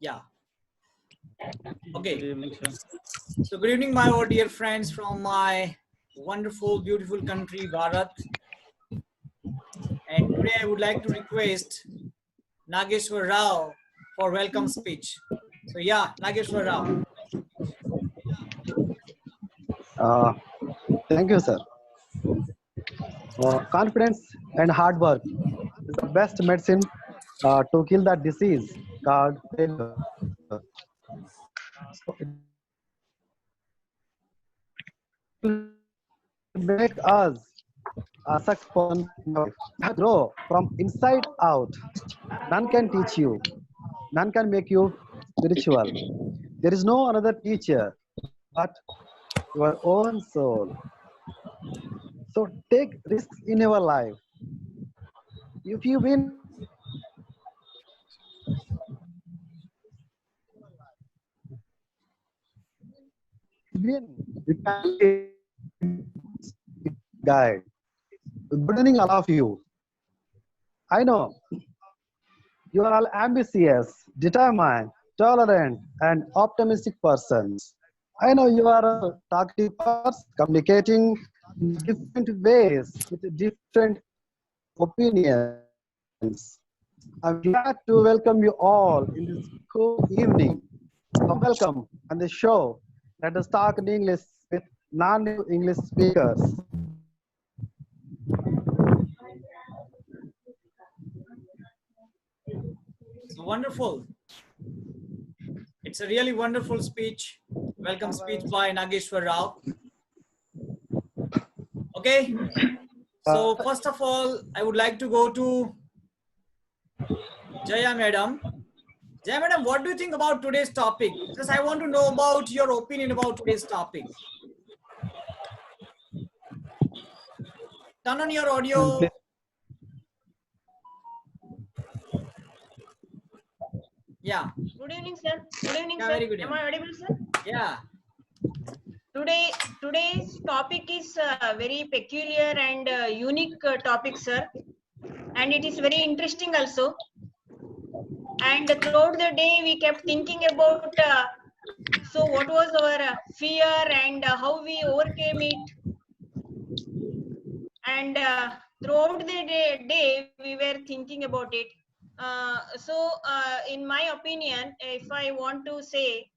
Yeah. Good Okay. evening, sir. So good evening, my all dear friends from my wonderful, beautiful country, Bharat. And today I would like to request Nageshwar Rao for welcome speech. So yeah, Nageshwar Rao. Uh, Thank you, sir. Confidence and hard work is the best medicine to kill the disease called failure. So it will make us a successful person in our life. You have to grow from inside out. None can teach you. None can make you spiritual. There is no another teacher but your own soul. So take risks in your life. If you win, you can lead guide. Good evening, all of you. I know you are all ambitious, determined, tolerant, and optimistic persons. I know you are talkative persons, communicating in different ways with different opinions. I'm glad to welcome you all in this cool evening. Welcome on the show. Let us talk in English with non-native English speakers. So wonderful. It's a really wonderful speech. Welcome speech by Nageshwar Rao. Okay. So first of all, I would like to go to Jaya Madam. Jaya Madam, what do you think about today's topic? Just I want to know about your opinion about today's topic. Turn on your audio. Yeah. Good evening, sir. Good evening, Yeah, sir. very good Am evening. I audible, sir? Yeah. Today's topic is very peculiar and unique topic, sir, and it is very interesting also. And throughout the day, we kept thinking about so what was our fear and how we overcame it. And throughout the day, we were thinking about it. In my opinion, if I want to say,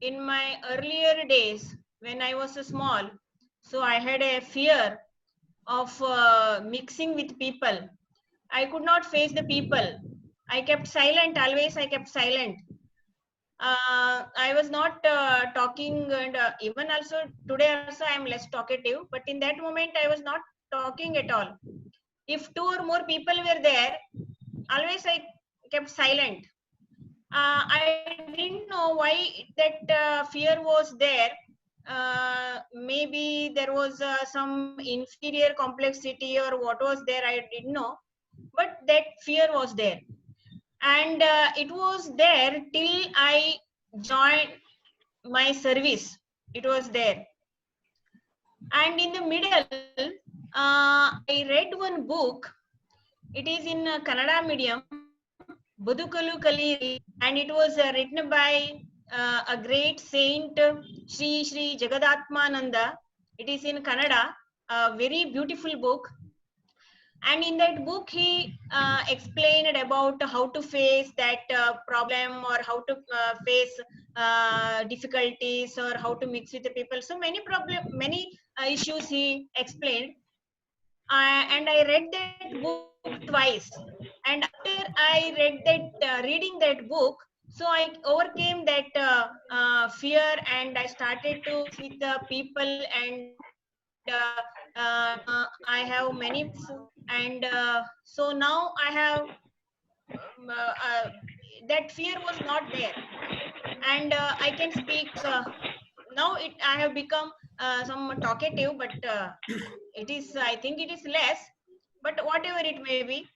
in my earlier days when I was small, so I had a fear of mixing with people. I could not face the people. I kept silent, always I kept silent. I was not talking, and even also today also I am less talkative, but in that moment I was not talking at all. If two or more people were there, always I kept silent. I didn't know why that fear was there. Maybe there was some inferior complexity or what was there, I didn't know. But that fear was there. And it was there till I joined my service. It was there. And in the middle, I read one book. It is in Kannada medium, Budukalu Kaliri, and it was written by a great saint, Sri Sri Jagadatmananda. It is in Kannada, a very beautiful book. And in that book, he explained about how to face that problem, or how to face difficulties, or how to mix with the people. So many issues he explained. And I read that book twice. And after I read that, reading that book, so I overcame that fear, and I started to with the people, and I have many, and so now I have that fear was not there, and I can speak. Now I have become some talkative, but it is, I think it is less, but whatever it may be.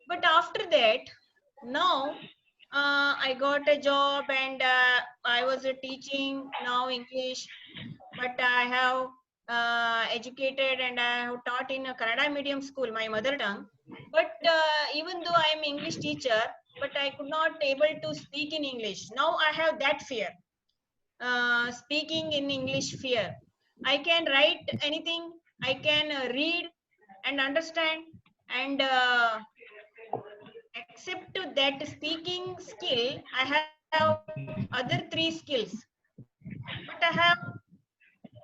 But after that, now I got a job, and I was teaching now English, but I have educated and I have taught in a Kannada medium school, my mother tongue. But even though I am English teacher, but I could not able to speak in English. Now I have that fear. Speaking in English fear. I can write anything. I can read and understand, and except to that speaking skill, I have other three skills. But I have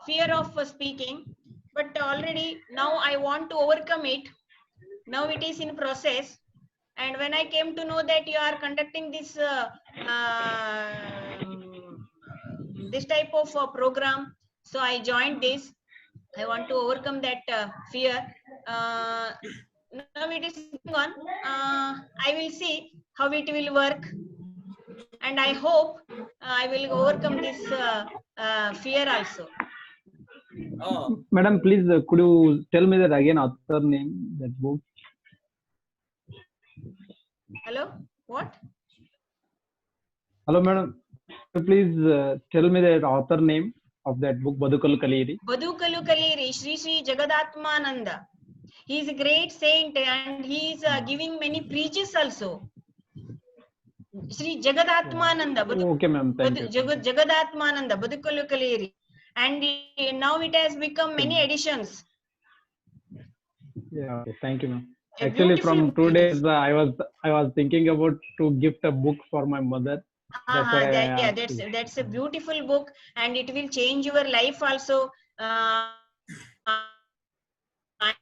fear of speaking. But already now I want to overcome it. Now it is in process. And when I came to know that you are conducting this this type of program, so I joined this. I want to overcome that fear. Now it is going on. I will see how it will work, and I hope I will overcome this fear also. Oh, Madam, please, could you tell me that again, author name, that book? Hello, what? Hello, madam. Could you please tell me the author name of that book, Badukalu Kaliri? Badukalu Kaliri, Sri Jagadatmananda. He is a great saint and he is giving many preaches also. Sri Jagadatmananda. Okay, ma'am. Thank you. Jagadatmananda, Badukalu Kaliri. And now it has become many editions. Yeah, okay. Thank you, ma'am. A Actually, beautiful from book 2 it days, is. I was thinking about to gift a book for my mother. That's why I Yeah, asked you. that's a beautiful book, and it will change your life also. And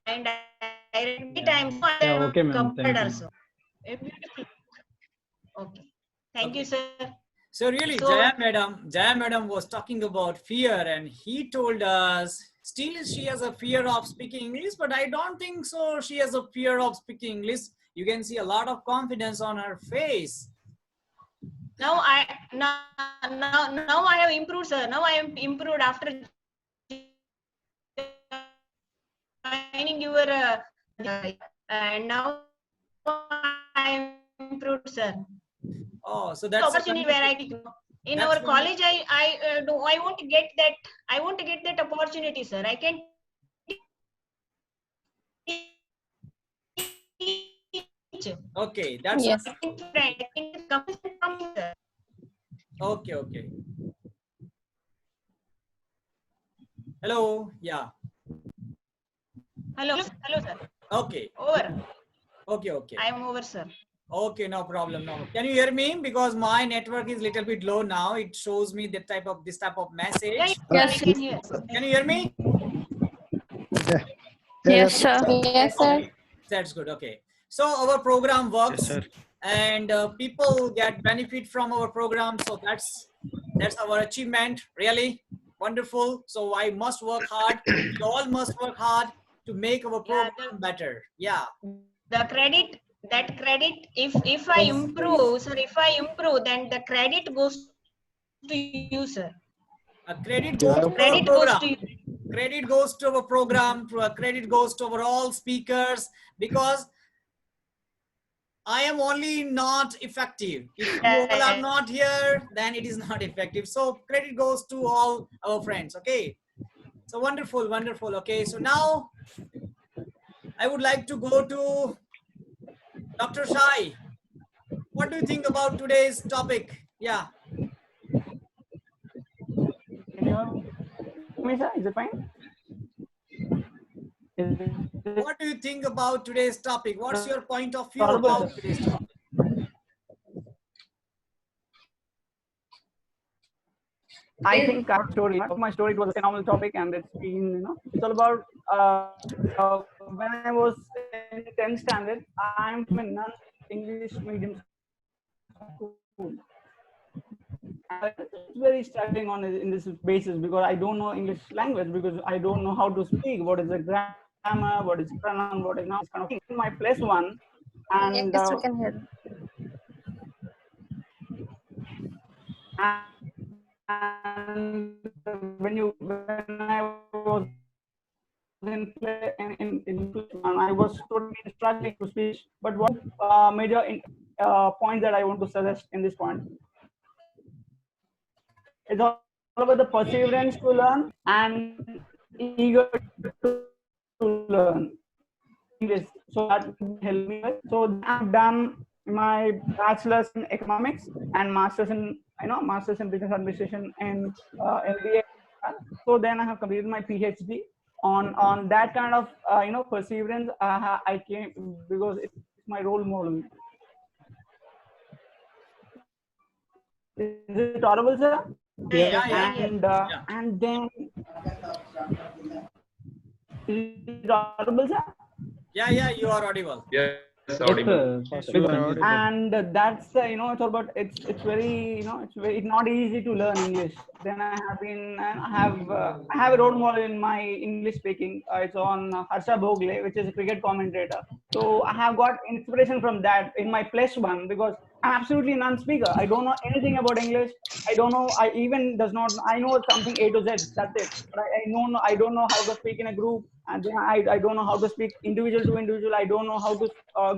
I read many times. So I Yeah, have okay, ma'am. compared Thank you. also. A beautiful book. Okay. Thank okay. you, sir. So really, So Jaya Madam was talking about fear, and he told us still she has a fear of speaking English, but I don't think so. She has a fear of speaking English. You can see a lot of confidence on her face. now I have improved, sir. Now I am improved after joining your and now I am improved, sir. Oh, so that's a Opportunity where I in That's our wonderful. college I want to get that opportunity, sir. I can teach. Okay, that's Yes. okay. Okay. Hello. Yeah. Hello, sir. Okay. Over. Okay. Okay. I am over, sir. Okay, no problem. No. Can you hear me? Because my network is little bit low now. It shows me this type of message. Yeah, Yes, I can hear. Can you hear me? Yes, sir. Yes, sir. Okay, that's good. Okay. So our program works, and people get benefit from our program. So that's our achievement. Really wonderful. So I must work hard. We all must work hard to make our program better. Yeah. The credit, if I improve, sir, then the credit goes to you, sir. A credit goes to our Credit goes to program. you. Credit goes to our program. Credit goes to our all speakers, because I am only not effective. If you all are not here, then it is not effective. So credit goes to all our friends. Okay. So wonderful, wonderful. Okay. So now I would like to go to Dr. Shai. What do you think about today's topic? Yeah. Can you hear me, sir? Is it fine? What do you think about today's topic? What's your point of view Audible, about sir. today's topic? I think our story, my story, it was a phenomenal topic, and it's been, it's all about when I was in 10th standard. I'm from a non-English medium school. And it's very struggling on in this basis, because I don't know English language, because I don't know how to speak. What is the grammar? What is pronoun? What is not? Kind of thing. My +1, and Yes, we can hear. and when I was I was totally struggling to speak. But what major points that I want to suggest in this point is all about the perseverance to learn and eager to learn English. So that helped me. So I've done my bachelor's in economics and master's in master's in business administration and MBA. So then I have completed my PhD on that kind of perseverance. I came because it's my role model. Is it audible, sir? Yeah. And then is it audible, sir? Yeah, you are audible. Yes, Yes, audible. sir. And that's it's all about it's very it's not easy to learn English. Then I have a role model in my English speaking. It's on Harsha Bhogle, which is a cricket commentator. So I have got inspiration from that in my +1 because I'm absolutely non-speaker. I don't know anything about English. I don't know. I even does not. I know something A to Z. That's it. But I don't know how to speak in a group, and then I don't know how to speak individual to individual. I don't know how to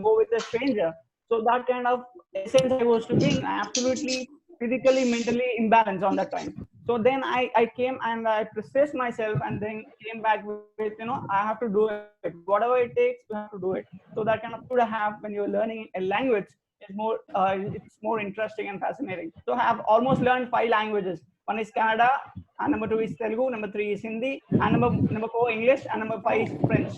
go with a stranger. So that kind of essence I was speaking, absolutely physically, mentally imbalanced on that time. So then I came and I processed myself and then came back with I have to do it. Whatever it takes, you have to do it. So that kind of food I have when you're learning a language is more it's more interesting and fascinating. So I have almost learned 5 languages. One is Kannada, and number 2 is Telugu, number 3 is Hindi, and number 4 English, and number 5 is French.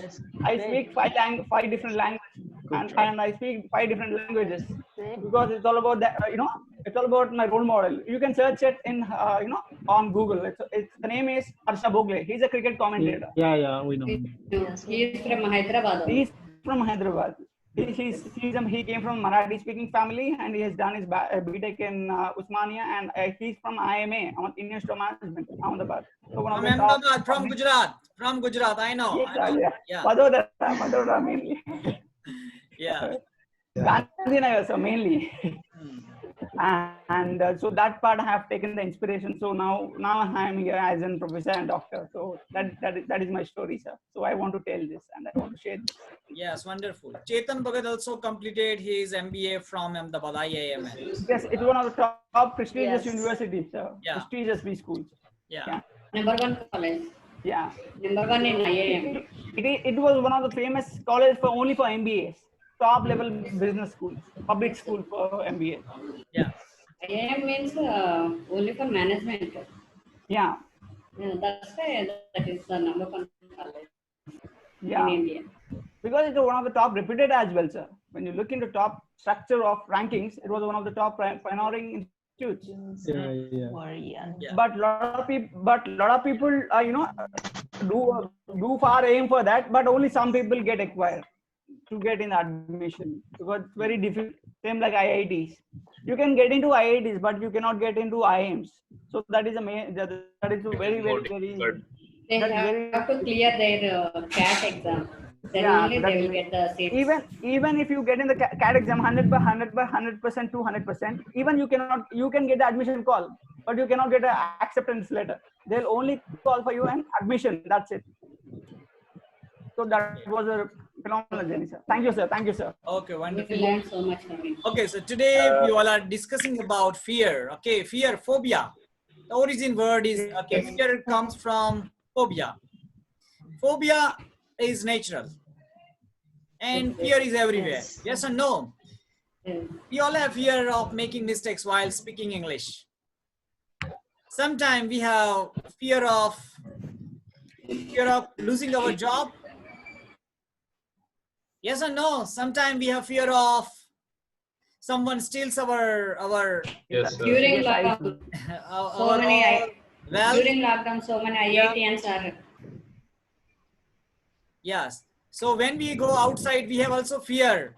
I speak 5 different languages, and I speak 5 different languages because it's all about that. It's all about my role model. You can search it in on Google. The name is Harsha Bhogle. He's a cricket commentator. Yeah, we know. He is from Hyderabad. He's from Hyderabad. He came from Marathi speaking family and he has done his BTech in Usmania and he's from IMA, Indian Institute of Management, Ahmedabad. So From Ahmedabad, from Gujarat, I know. Yeah. Vadodara mainly. Yeah. Gandhinagar, so mainly. And so that part I have taken the inspiration. So now I am here as a professor and doctor. So that is my story, sir. So I want to tell this and I want to share this. Yes, wonderful. Chetan Bhagat also completed his MBA from Ahmedabad IIM. Yes, it's one of the top prestigious Yes. universities, sir. Yeah. Prestigious B schools. Yeah. Number 1 college. Yeah. Number 1 in IIM. It was one of the famous colleges only for MBAs. Top level business schools, public school for MBA. Yeah. IIM means only for management. Yeah. That's why that is the number 1 college Yeah. in India. Because it was one of the top reputed as well, sir. When you look into top structure of rankings, it was one of the top pioneering institutes. Yeah. But lot of people, do far aim for that, but only some people get acquired to get in admission because it's very difficult. Same like IITs. You can get into IITs, but you cannot get into IIMs. So that is that is a very. They have to clear their CAT exam. Then only they will get the seats. Even if you get in the CAT exam 100% to 100%, even you can get the admission call, but you cannot get an acceptance letter. They'll only call for you an admission. That's it. So that was a phenomenal journey, sir. Thank you, sir. Thank you, sir. Okay, wonderful. We learned so much from it. Okay, so today we all are discussing about fear. Okay, fear, phobia. The origin word is, fear comes from phobia. Phobia is natural. And fear is everywhere. Yes or no? We all have fear of making mistakes while speaking English. Sometimes we have fear of losing our job. Yes or no? Sometimes we have fear of someone steals our Yes, sir. During lockdown, during lockdown, so many IITians are. Yes. So when we go outside, we have also fear.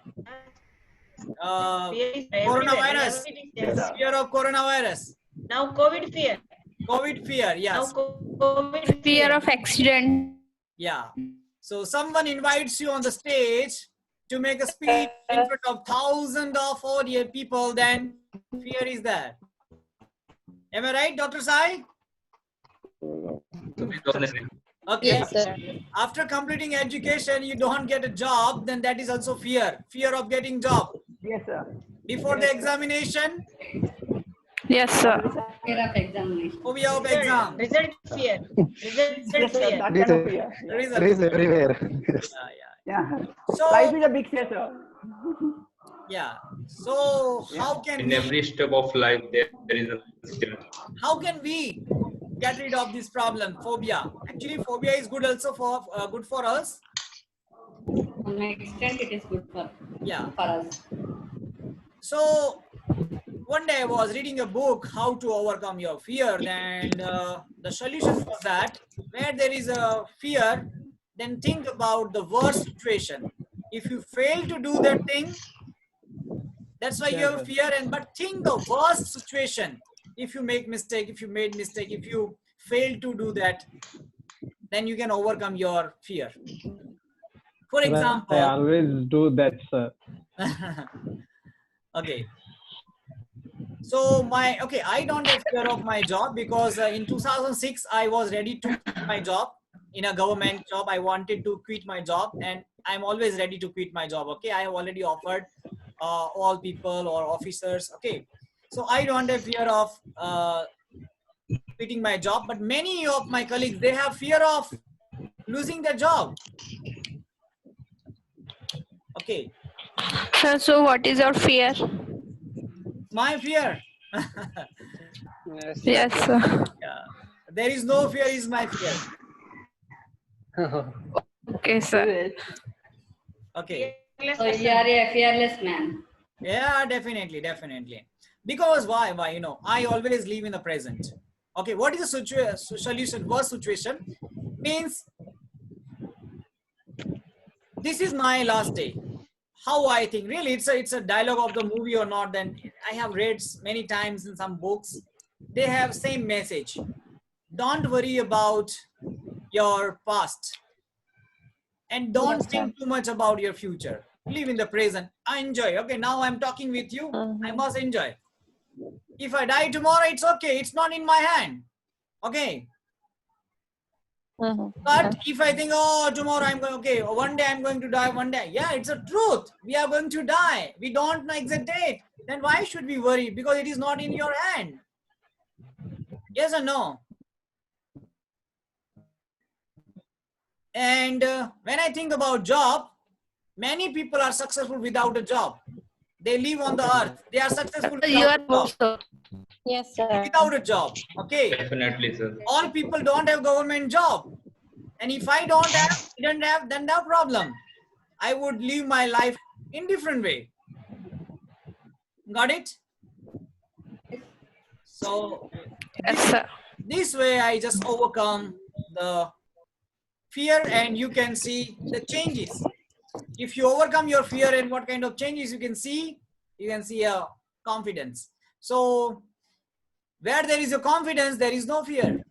Coronavirus. Yes. Fear of coronavirus. Now COVID fear. COVID fear. Now Yes. COVID Fear of accident. Yeah. So someone invites you on the stage to make a speech in front of thousands of audience people, then fear is there. Am I right, Dr. Sai? Okay. Yes, sir. After completing education, you don't get a job, then that is also fear. Fear of getting job. Yes, sir. Before the examination, Yes, sir. Fear of examination. phobia of exam. result fear. Result Yes, sir. fear. That kind of fear. Result. It is everywhere. Yeah. Yeah. So- Life is a big fear, sir. Yeah. So how can In we, every step of life, there is a skill. how can we get rid of this problem, phobia? Actually, phobia is good also for good for us. To some extent, it is good Yeah. for us. So one day I was reading a book, How to Overcome Your Fear, and the solution was that where there is a fear, then think about the worst situation. If you fail to do that thing, that's why you Yeah, have sir. fear. And but think the worst situation. If you make mistake, if you made mistake, if you fail to do that, then you can overcome your fear. For Sir, I example, always do that, sir. okay. So I don't have fear of my job because in 2006 I was ready to quit my job in a government job. I wanted to quit my job, and I'm always ready to quit my job. Okay, I have already offered all people or officers. Okay, so I don't have fear of quitting my job, but many of my colleagues, they have fear of losing their job. Okay, Sir, so what is your fear? my fear. Yes, sir. Yeah. There is no fear is my fear. Okay, sir. Okay. So you are a fearless man. Yeah, definitely. Because why? You know, I always live in the present. Okay, what is the solution? Worst situation means this is my last day. How I think, really, it's a dialogue of the movie or not. Then I have read many times in some books. They have same message. Don't worry about your past, and don't Yes, sir. think too much about your future. Live in the present. Enjoy. Okay, now I'm talking with you. I must enjoy. If I die tomorrow, it's okay. It's not in my hand. Okay. But if I think, oh, tomorrow I'm going, okay, one day I'm going to die, one day. Yeah, it's a truth. We are going to die. We don't know exact date. Then why should we worry? Because it is not in your hand. Yes or no? And when I think about job, many people are successful without a job. They live on the earth. They are successful You are without a job. also. Yes, sir. Without a job. Okay. Definitely, sir. All people don't have government job. And if I don't have, then no problem. I would live my life in different way. Got it? So Yes, sir. this way I just overcome the fear, and you can see the changes. If you overcome your fear and what kind of changes you can see a confidence. So where there is a confidence, there is no fear.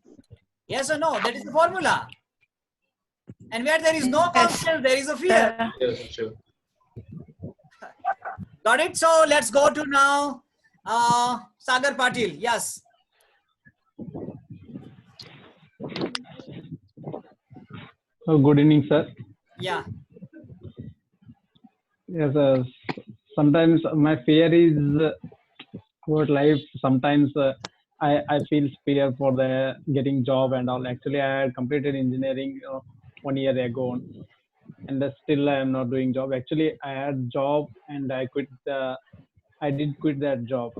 Yes or no? That is the formula. And where there is no confidence, there is a fear. Yes, sure. Got it? So let's go to now Sagar Patil. Yes. So good evening, sir. Yeah. Yes, sometimes my fear is about life. Sometimes I feel fear for the getting job and all. Actually, I had completed engineering 1 year ago, and still I am not doing job. Actually, I had job and I quit. I did quit that job.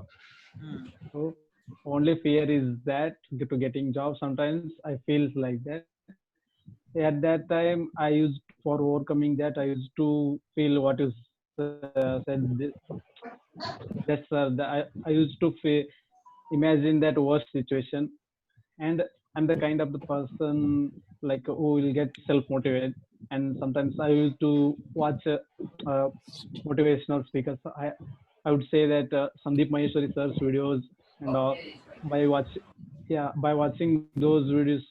So only fear is that to getting job. Sometimes I feel like that. At that time, I used for overcoming that. I used to feel what is said. That's I used to imagine that worst situation, and I'm the kind of the person like who will get self-motivated. And sometimes I used to watch motivational speakers. I would say that Sandeep Maheshwari sir's videos and all. By watching those videos,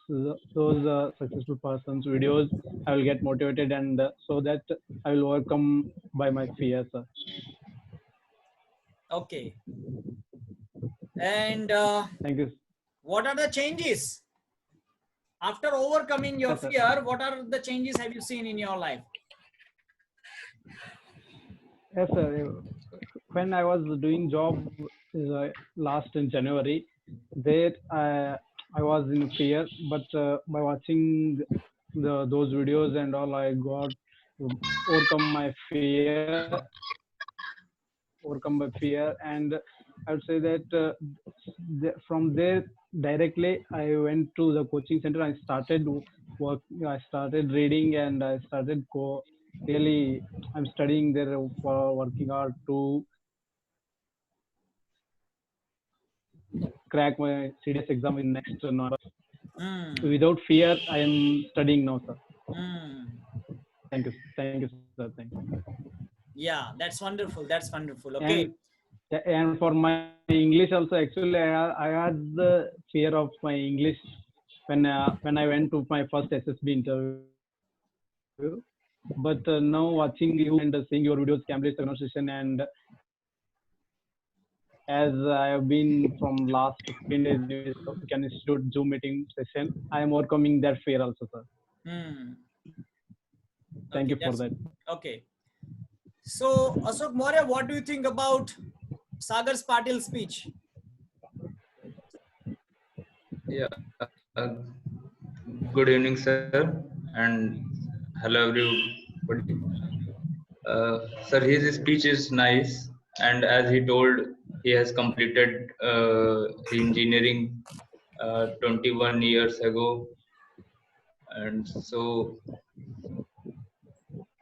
those successful persons videos, I will get motivated, and so that I will overcome by my fears. Okay. And Thank you. what are the changes? After overcoming your Yes, sir. fear, what are the changes have you seen in your life? Yes, sir. When I was doing job last in January, there I was in fear, but by watching those videos and all, I got to overcome my fear. overcome my fear, and I would say that from there directly I went to the coaching center. I started work. I started reading, and I started really. I'm studying there for working hard to crack my CDS exam in next November. Mm. Without fear, I am studying now, sir. Mm. Thank you, sir. Thank you. Yeah, that's wonderful. That's wonderful. And Okay. and for my English also, actually, I had the fear of my English when I went to my first SSB interview. But now watching you and seeing your videos, Cambridge conversation, and as I have been from last 15 days in this African Institute Zoom meeting session, I am overcoming that fear also, sir. Hmm. Thank Okay, you for that's that. okay. So, Ashok Maurya, what do you think about Sagar Patil's speech? Yeah. Uh, Good evening, sir, and hello everybody. Sir, his speech is nice, and as he told, he has completed engineering 21 years ago, and so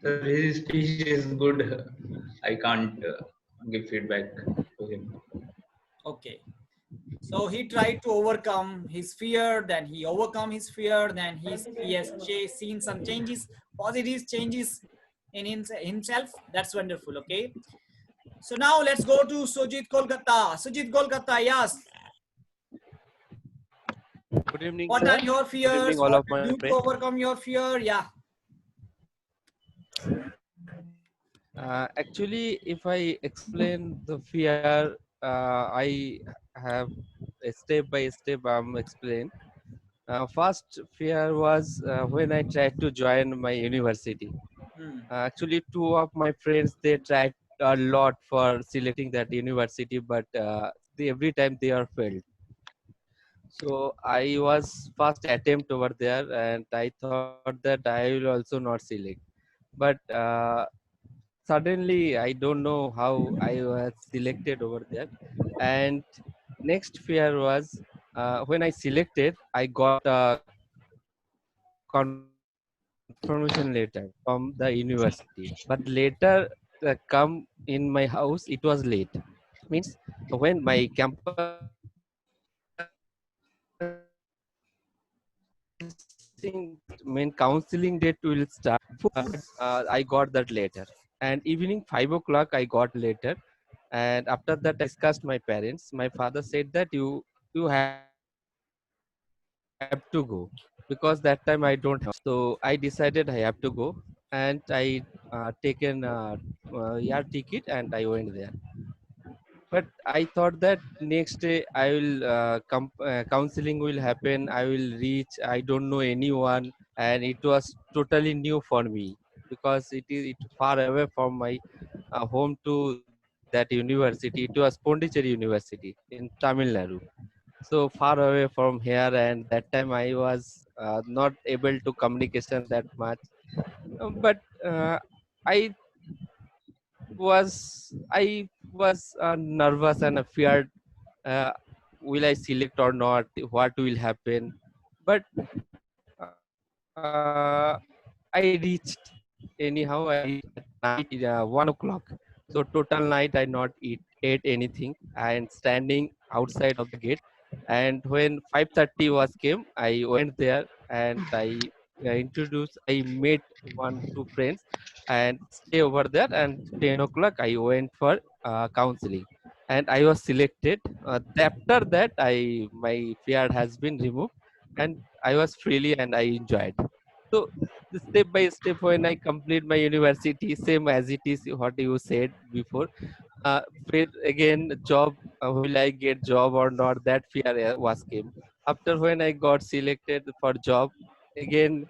sir, his speech is good. I can't give feedback to him. Okay. So he tried to overcome his fear, then he overcome his fear, then he has seen some changes, positive changes in himself. That's wonderful. Okay. So now let's go to Sujit Kolkata. Sujit Kolkata, yes. Good evening, What sir. are your Good evening, fears? all What of do my you do to friends. overcome your fear? Yeah. Actually, if I explain the fear, I have a step by step. Explain. First fear was when I tried to join my university. Hmm. Actually, two of my friends, they tried a lot for selecting that university, but every time they are failed. So I was first attempt over there, and I thought that I will also not select. But suddenly, I don't know how I was selected over there. And next fear was when I selected, I got a confirmation letter from the university. But later, come in my house, it was late. Means when my campus main counseling date will start. I got that later, and evening 5 o'clock I got later, and after that I discussed my parents. My father said that you have to go, because that time I don't have. So I decided I have to go, and I taken air ticket and I went there. But I thought that next day I will counseling will happen. I will reach. I don't know anyone, and it was totally new for me, because it far away from my home to that university. It was Pondicherry University in Tamil Nadu, so far away from here, and that time I was not able to communication that much. But I I was nervous and feared. Uh, will I select or not? What will happen? But I reached. Anyhow, I reached at night 1 o'clock. So total night I not ate anything and standing outside of the gate. And when 5:30 was came, I went there and I met one two friends and stay over there. And 10 o'clock I went for counseling, and I was selected. After that, I my fear has been removed, and I was freely and I enjoyed. So the step by step, when I complete my university, same as it is what you said before. Fear again, job, will I get job or not? That fear was came. After when I got selected for job, again,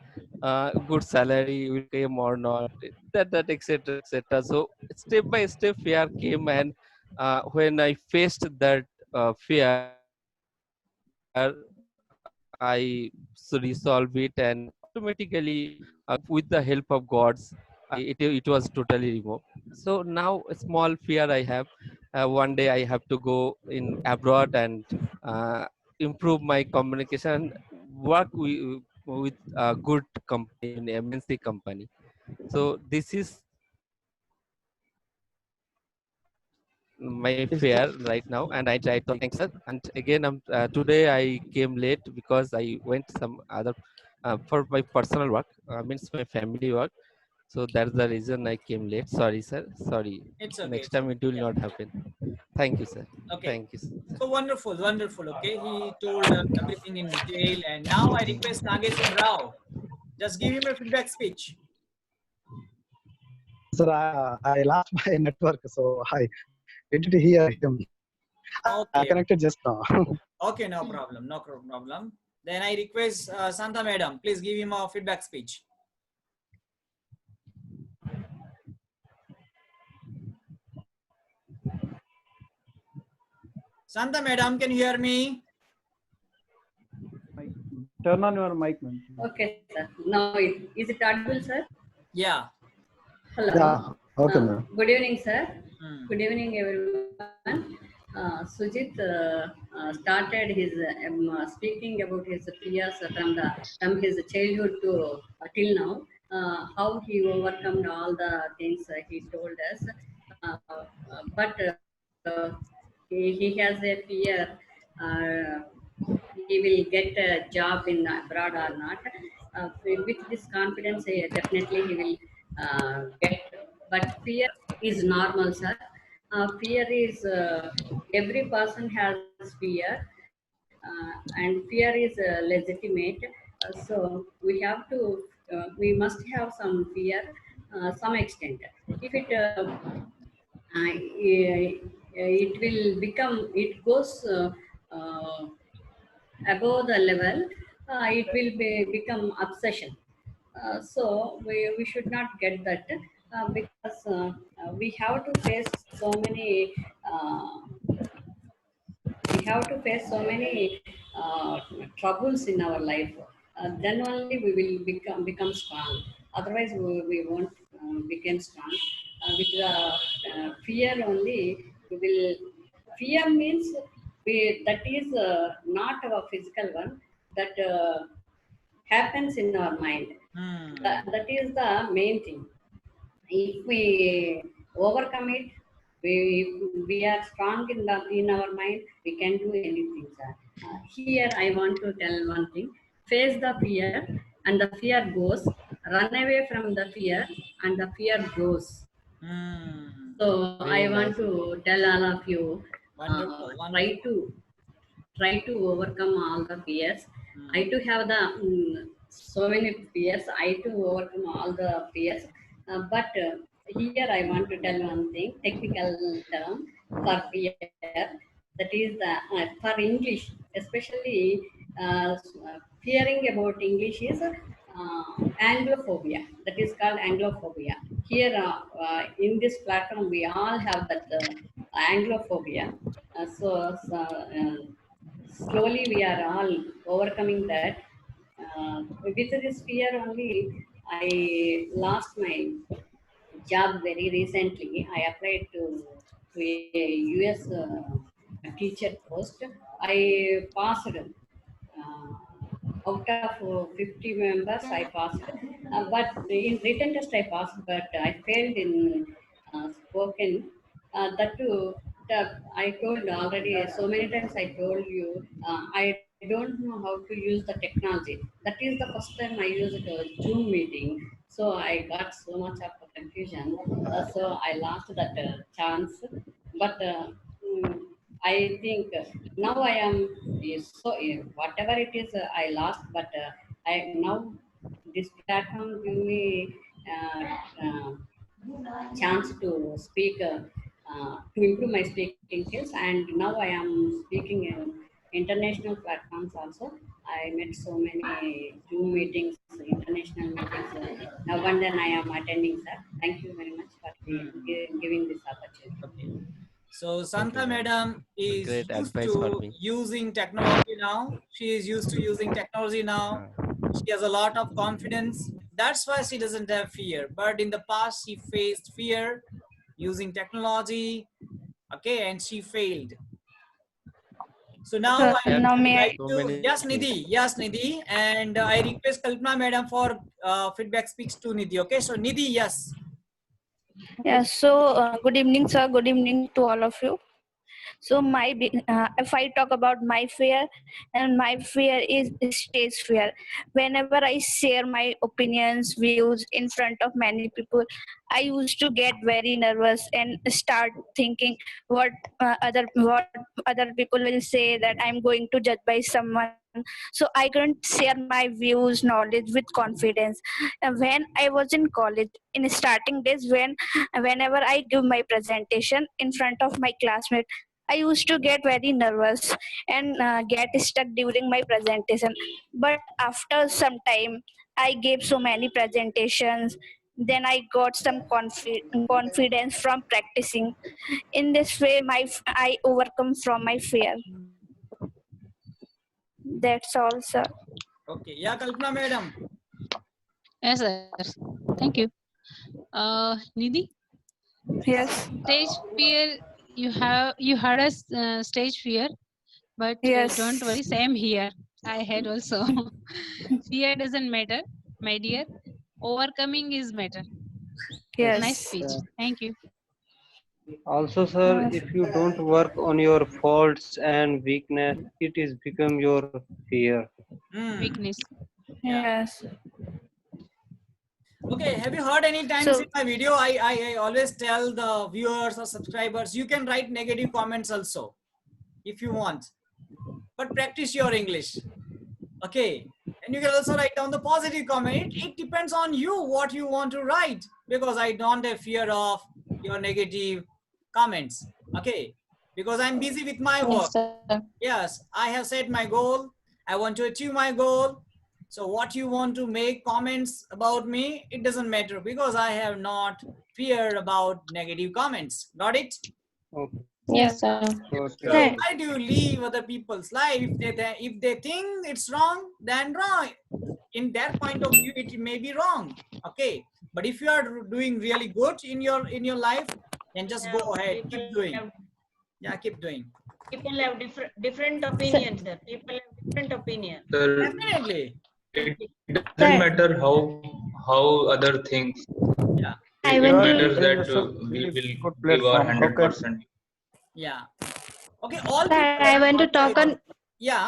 good salary will came or not? That etc etc. So step by step, fear came, and when I faced that fear, I resolve it, and automatically, with the help of gods, it was totally removed. So now a small fear I have. One day I have to go in abroad and improve my communication, work with a good company, an MNC company. So this is my fear right now, and I tried to thank sir. And again, today I came late because I went some other for my personal work, means my family work. So that's the reason I came late. Sorry, sir. Sorry. It's okay. Next It's time okay. it will Yeah. not happen. Thank you, sir. Okay. Thank you, sir. So wonderful, wonderful. Okay, he told everything in detail, and now I request Nageswar Rao. Just give him a feedback speech. Sir, I lost my network, so I didn't hear him. I Okay. connected just now. Okay, no problem, no problem. Then I request Santa Madam, please give him a feedback speech. Santa Madam, can you hear me? Turn on your mic, man. Okay, sir. Now, is it audible, sir? Yeah. Hello. Yeah. Okay, ma'am. Good evening, sir. Hmm. Good evening, everyone. Sujit started his speaking about his fears from his childhood to till now. How he overcome all the things he told us. But he has a fear. He will get a job in abroad or not. With this confidence, definitely he will get. But fear is normal, sir. Fear is every person has fear, and fear is legitimate. So we must have some fear, some extent. If it will become, it goes above the level, it will become obsession. So we should not get that because we have to face so many troubles in our life. Then only we will become strong. Otherwise, we won't become strong. With the fear only, we will. Fear means that is not our physical one. That happens in our mind. That is the main thing. If we overcome it, we are strong in our mind, we can do anything, sir. Here I want to tell one thing: face the fear, and the fear goes. Run away from the fear, and the fear goes. So I want to tell all of you, Wonderful, try to overcome all the fears. I too have the so many fears. I too overcome all the fears. But here I want to tell one thing, technical term for fear. That is the for English, especially fearing about English is Anglophobia. That is called Anglophobia. Here in this platform, we all have that Anglophobia. Slowly we are all overcoming that. With this fear only, I lost my job very recently. I applied to a US teacher post. I passed. Out of 50 members, I passed. But in written test, I passed, but I failed in spoken. That too, I told already so many times. I told you, I don't know how to use the technology. That is the first time I used a Zoom meeting. So I got so much of confusion. So I lost that chance. But I think now I am so whatever it is I lost, but I now this platform give me chance to speak to improve my speaking skills, and now I am speaking in international platforms also. I met so many Zoom meetings, international meetings. Now and then I am attending, sir. Thank you very much for giving this opportunity. Okay. So Santa Madam is Great used advice for to me. using technology now. She is used to using technology now. She has a lot of confidence that's why she doesn't have fear. But in the past, she faced fear using technology, okay, and she failed. So now So I now would may I? like So to, many yes, things. Nidhi, yes, Nidhi, and I request Kalpana Madam for feedback speaks to Nidhi, okay? So Nidhi, yes. Yeah. So good evening, sir. Good evening to all of you. So if I talk about my fear, and my fear is stage fear. Whenever I share my opinions, views in front of many people, I used to get very nervous and start thinking what other people will say, that I'm going to judge by someone. So I couldn't share my views, knowledge with confidence. When I was in college, in starting days, whenever I give my presentation in front of my classmates, I used to get very nervous and get stuck during my presentation. But after some time, I gave so many presentations. Then I got some confidence from practicing. In this way, I overcome from my fear. That's all, sir. Okay, yeah, Kalpana Madam. Yes, sir. Thank you. Nidhi, Yes. stage fear. You had a stage fear, but don't worry. Yes. Same here. I had also. Fear doesn't matter, my dear. Overcoming is matter. Nice Yes. speech. Thank you. Also, sir, if you don't work on your faults and weakness, it is become your fear. Weakness. Yes. Okay, have you heard any times in my video? I always tell the viewers or subscribers, you can write negative comments also if you want, but practice your English. Okay, and you can also write down the positive comment. It depends on you what you want to write, because I don't have fear of your negative comments. Okay, because I'm busy with my work. Yes, I have set my goal. I want to achieve my goal. So what you want to make comments about me, it doesn't matter, because I have not fear about negative comments. Got it? Okay. Yes, sir. So why do you leave other people's life? If they think it's wrong, then wrong. In their point of view, it may be wrong. Okay, but if you are doing really good in your life, then just go ahead, keep doing. Yeah, keep doing. People have different opinions, sir. People have different opinions. Sir, Definitely. it doesn't matter how other things. Yeah. It want to- matters that we Very will good give our platform. Okay. 100%. Yeah. Okay. All Sir, people I want to talk on. Yeah.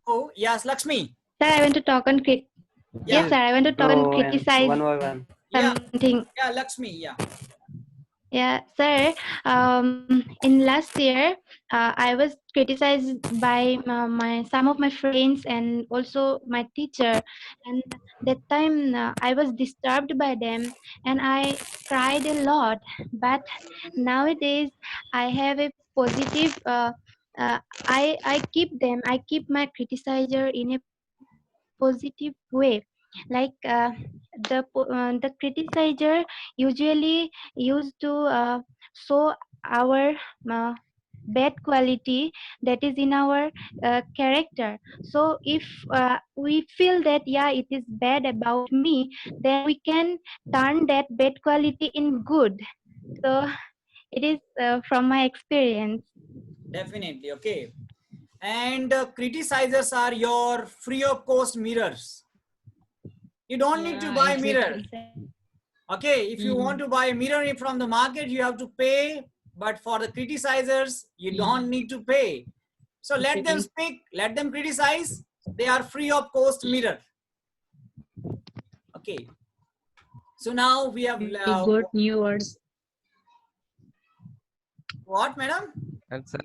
Oh, yes, Lakshmi. Sir, I want to talk on. Yeah. Yes, sir. I want to talk on So, criticize one by one. something. Yeah, Lakshmi. Yeah. Yeah, sir. In last year, I was criticized by some of my friends and also my teacher, and that time I was disturbed by them, and I cried a lot. But nowadays, I have a positive. I keep them. I keep my criticizer in a positive way, like the criticizer usually used to show our bad quality that is in our character. So if we feel that yeah, it is bad about me, then we can turn that bad quality in good. So it is from my experience. Definitely. Okay. And criticizers are your free of cost mirrors. You don't need to buy mirror. Okay, if you want to buy a mirror from the market, you have to pay. But for the criticizers, you don't need to pay. So let them speak, let them criticize. They are free of cost mirror. Okay. So now we have got new words. What, madam? And sir,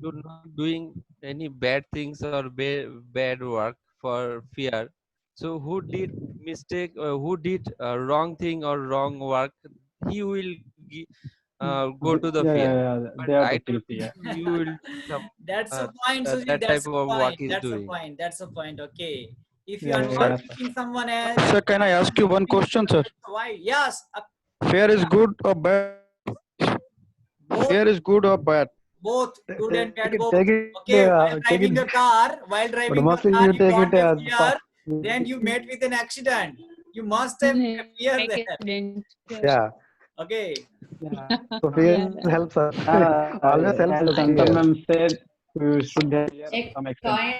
you're not doing any bad things or bad work for fear. So who did mistake or who did wrong thing or wrong work, he will go to the fear. But They have I to feel don't fear. think you will some That's a point, Sujit. that That's type a of work point. is That's a doing. point. That's a point. Okay. If you Yeah, are yeah, not yeah. teaching someone else, Sir, can I ask you one question, sir? why? Yes. Fear is good or bad? Fear is good or bad? Both good and bad. Both. Take it, Okay. While take driving it. a car, while But driving a mostly car, you you take don't it have as fear. Then you met with an accident. You must have fear I there. couldn't. Yeah. Okay. So fear helps us. Always helps As us fear. Antamam said, we should have fear to A some extent. coin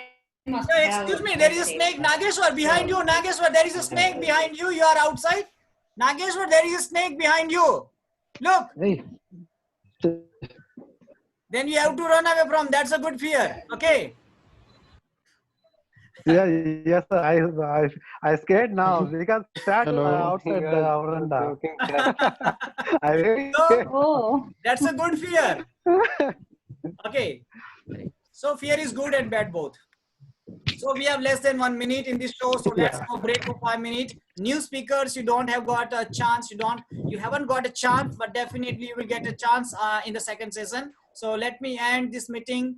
must No, have excuse me, there is a two snake. sides. Nageshwar, behind you. Nageshwar, there is a snake behind you. You are outside. Nageshwar, there is a snake behind you. Look. Hey. Then you have to run away from. That's a good fear. Okay. Yeah, yes, sir. I scared now because sat Hello. outside the veranda. I really So, Oh. that's a good fear. Okay. So fear is good and bad both. So we have less than 1 minute in this show. So let's go break for 5 minutes. New speakers, you don't have got a chance. You haven't got a chance, but definitely you will get a chance in the second session. So let me end this meeting